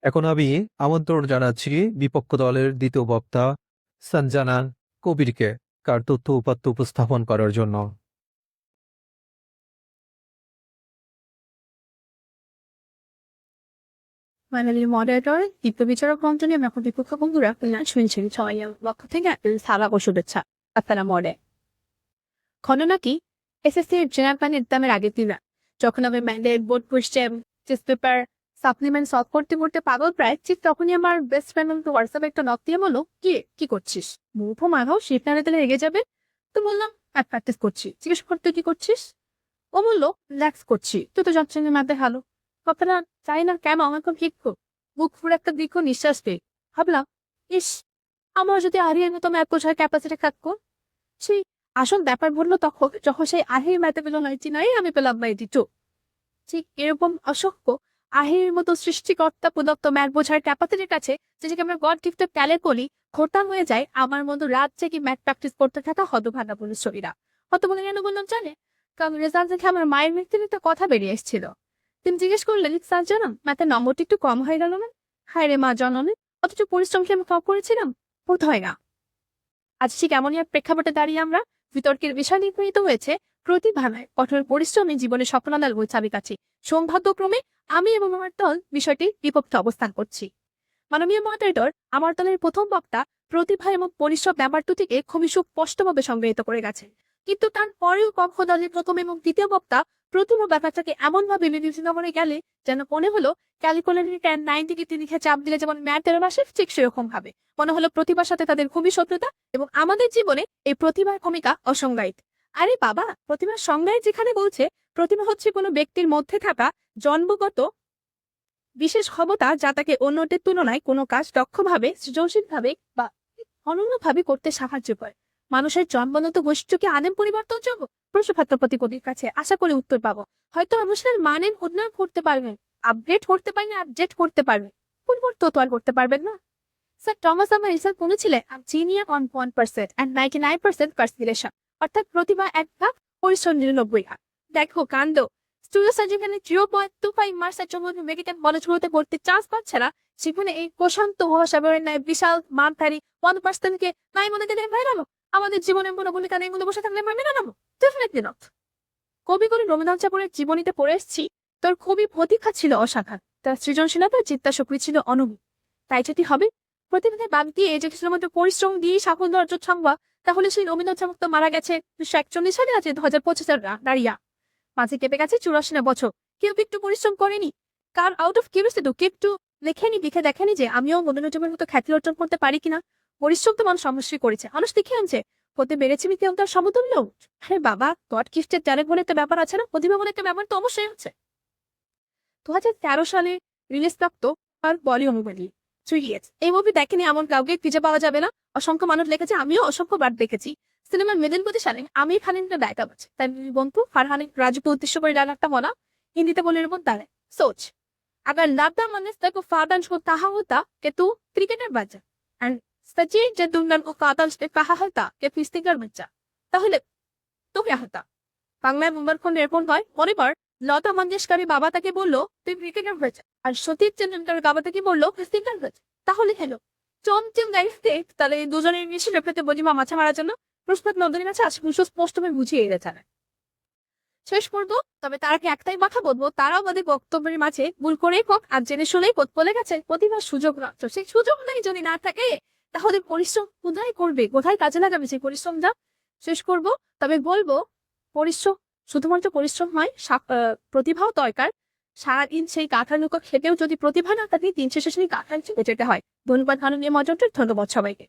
এখন আমি আমন্ত্রণ জানাচ্ছি বিপক্ষ দলের দ্বিতীয় বক্তা সঞ্জনা কবিরকে তার তথ্য উপাত্ত উপস্থাপন করার জন্য। মাননীয় মডারেটর, দ্বিতীয় বিচারক মন্ডলী এবং বিপক্ষ বন্ধুরা শুনছেন সবাই আমার পক্ষ থেকে সালাম ও শুভেচ্ছা। আসসালামু আলাইকুম। ঘটনা কি, এসএসসির জেনারেল প্ল্যান এক্সামের আগের দিন যখন আমি mandate board question test paper supplement solve করতে করতে পাগল প্রায়, ঠিক তখনই আমার বেস্ট ফ্রেন্ড হোয়াটসঅ্যাপে একটা নক দিয়ে বললো, কি করছিস? মুখ মারো, শিফট না দিলে এগিয়ে যাবে। তো বললাম প্র্যাকটিস করছি। জিজ্ঞেস করতে কি করছিস? ও বললো রিল্যাক্স করছি। তুই তো যাচ্ছিস মাঠে ভালো কথাটা চাই না কেন আমার খুব হিট বুক ফুলে একটা দীর্ঘ নিঃশ্বাস পেয়ে ভাবলাম, ইস, আমার যদি আরিয়ার মতো ম্যাথ বোঝার ক্যাপাসিটি থাকতো। সেই আসল ব্যাপার বললো তখন যখন সেই আহির ম্যাথে পেল 99, আমি পেলাম 92। ঠিক এরকম অসংখ্য আহির মতো সৃষ্টিকর্তা প্রদত্ত ম্যাথ বোঝার ক্যাপাসিটির কাছে যেটাকে আমরা গড গিফটেড ট্যালেন্ট বলি, খোটা হয়ে যায় আমার মতো রাত জেগে ম্যাথ প্র্যাকটিস করতে থাকা হতভাগা বলুশ্বরীরা। হতভাগা কেন বললাম জানে? কারণ রেজাল্ট দেখে আমার মায়ের ব্যক্তিগত কথা বেরিয়ে এসেছিল। তিনি জিজ্ঞেস করলেন, স্যার জানান ম্যাথের নম্বরটি একটু কম হয়ে গেল না? হায় রে মা জননী, অথচ পরিশ্রম কি আমি কম করেছিলাম? বোধ হয় না। আজ ঠিক এমনই এক প্রেক্ষাপটে দাঁড়িয়ে আমরা বিতর্কের বিষয় নির্ধারিত হয়েছে প্রতিভা নয়, কঠোর পরিশ্রমে জীবনে সফলতার বই চাবিকাঠি। সৌভাগ্যক্রমে আমি এবং আমার দল বিষয়টির বিপক্ষে অবস্থান করছি। মাননীয় মডারেটর, আমার দলের প্রথম বক্তা প্রতিভা এবং পরিশ্রম ব্যাপার দুটিকে খুবই সুস্পষ্টভাবে সংজ্ঞায়িত করে গেছে। কিন্তু তার পরেও পক্ষ দলের প্রথম এবং দ্বিতীয় বক্তা প্রতিভা ব্যাপারটাকে এমন ভাবে বিবেচনা করে গেলে যেন মনে হলো ক্যালকুলেটর 90 কে লিখে চাপ দিলে যেমন ম্যাথের আসে, ঠিক সেরকম ভাবে মনে হলো প্রতিভার সাথে তাদের খুবই শত্রুতা এবং আমাদের জীবনে এই প্রতিভার ভূমিকা অসংজ্ঞায়িত। আরে বাবা, প্রতিভার সংজ্ঞায় যেখানে বলছে প্রতিভা হচ্ছে কোনো ব্যক্তির মধ্যে থাকা জন্মগত বিশেষ ক্ষমতা যা তাকে অন্যদের তুলনায় কোনো কাজ দক্ষভাবে, সৃজনশীলভাবে বা অনন্যভাবে করতে সাহায্য করে। মানুষের জন্মগত বৈশিষ্ট্য কি আদেম পরিবর্তনযোগ্য? প্রশ্নপত্র প্রতিপদীর কাছে আশা করে উত্তর পাবো। হয়তো মানুষের মানের উন্নয়ন করতে পারবেন, আপগ্রেড করতে পারবেন, আপডেট করতে পারবেন, পরিবর্তন তো আর করতে পারবেন না। স্যার টমাস আমার রিসার্চ বলেছিলেন জিনিয়ার অন 1% and 99% পার্সিলেশন, অর্থাৎ প্রতিভা 1 ভাগ, পরিশ্রম 99 ভাগ। দেখো কাণ্ড, স্টুডেন্টরা যেখানে 0.25 মার্কসের জন্য মেডিকেল কলেজগুলোতে ভর্তি চান্স পাচ্ছে না, সেখানে এই প্রশান্ত মহাসাগরের ন্যায় বিশাল মানধারী 1%কে নাই মনে দিলে ভাই নামো। আমাদের জীবনে কোনো ভূমিকা নেই মনে বসে থাকলে আমি মেনে নামো? Definitely not. কবিগুরু রবীন্দ্রনাথ ঠাকুরের জীবনীতে পড়ে এসেছি, তোর খুবই প্রতীক্ষা ছিল অসাধারণ, তার সৃজনশীলতা চিত্তাশক্তি ছিল অনবী। তাই যদি হবে প্রতিভাকে বাদ দিয়ে এডুকেশনের মধ্যে পরিশ্রম দিয়ে সাফল্য অর্জন সম্ভব, তাহলে সেই রবীন্দ্রনাথ ঠাকুর তো মারা গেছে 1941 সালে, আছে 2025 দাঁড়িয়া মাঝে কেঁপে গেছে 84 বছর। কেউ একটু পরিশ্রম করেনি? কার আউট অফ কিউরিওসিটি কেউ একটু লিখে দেখেনি যে আমিও মনোরঞ্জনের মতো খ্যাতি অর্জন করতে পারি কিনা? পরিশ্রম তো মানুষ অবশ্যই করেছে, মানুষ দেখে আনছে, হতে পেরেছে কেউ তার সমতুল্য। আরে বাবা, গড গিফটেড ট্যালেন্ট বলে একটা ব্যাপার আছে না, প্রতিভা বলে একটা ব্যাপার তো অবশ্যই আছে। 2013 সালে রিলিজ প্রাপ্ত আর বলি অনুবাদী 3 Idiots এই মুভি দেখেনি এমন কাউকে খুঁজে পাওয়া যাবে না। অসংখ্য মানুষ লিখেছে, আমিও অসংখ্য বার দেখেছি। সিনেমার মিডল পজিশনে আমি খানিক ডায়লগ আছে, তাই বন্ধু ফারহান রাজুকে উদ্দেশ্য করে ডায়লগটা বলা, হিন্দিতে বলে এরকম দাঁড়ায়, সোচ अगर लाता मनस्ता को फादन को कहा होता कि तू क्रिकेटर बन जा एंड सचिन तेंदुलकर को फादन से कहा होता कि फिस्टिंगर बन जा, তাহলে তো কে হতা? বাংলায় মুম্বার কোন এরপর হয় মনে পর, লতা মঙ্গেশকরের বাবা তাকে বললো তুই ক্রিকেটার হয়ে যা, আর সতীশ তেন্ডুলকারের বাবা তাকে বললো ক্রিকেটার হয়ে যা। তাহলে হেলো চমচম লাইফতে তাহলে দুজনের মিশে রেফাতে বজিমা মাছা মারার জন্য প্রশ্ন নদীর কাছে আজ সুস্পষ্টভাবে বুঝিয়ে গেছে। শেষ করবো, তবে তার আগে একটাই কথা বলবো, তারাও আমাদের বক্তব্যের মাঝে ভুল করেই হোক আর জেনে শুনেই বলে গেছে প্রতিভার সুযোগ রাখছো, সেই সুযোগ নাই যদি না থাকে তাহলে পরিশ্রম কোথায় করবে, কোথায় কাজে লাগাবে সেই পরিশ্রমটা? শেষ করব, তবে বলবো পরিশ্রম শুধুমাত্র পরিশ্রম হয়, প্রতিভাও দরকার। সারাদিন সেই কাঁঠাল লুকো খেতেও যদি প্রতিভা না থাকে, দিন শেষে সেই কাঁঠাল যেতে হয়। ধন্যবাদ মাননীয় মডারেটর, ধন্যবাদ সবাইকে।